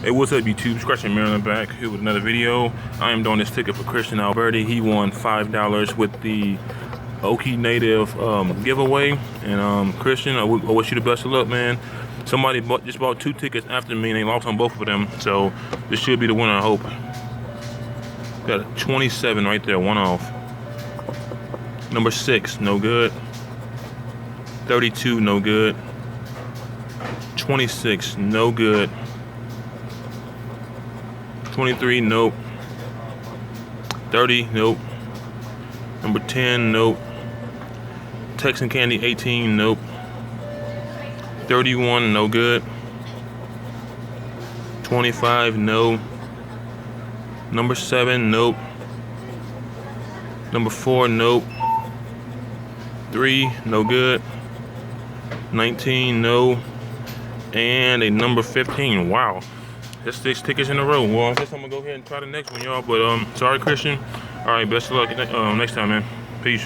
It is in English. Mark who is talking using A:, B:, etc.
A: Hey, what's up YouTube? Scratching Maryland back here with another video. I am doing this ticket for Christian Alberti. He won $5 with the Oki Native giveaway. And Christian, I wish you the best of luck, man. Somebody just bought 2 tickets after me and they lost on both of them. So this should be the winner, I hope. Got a 27 right there, one off. Number 6, no good. 32, no good. 26, no good. 23, nope. 30, nope. Number 10, nope. Texan Candy, 18, nope. 31, no good. 25, no. Number 7, nope. Number 4, nope. 3, no good. 19, no. And a number 15, wow. That's 6 tickets in a row. Well, I guess I'm gonna go ahead and try the next one, y'all. But sorry, Christian. All right, best of luck next time, man. Peace.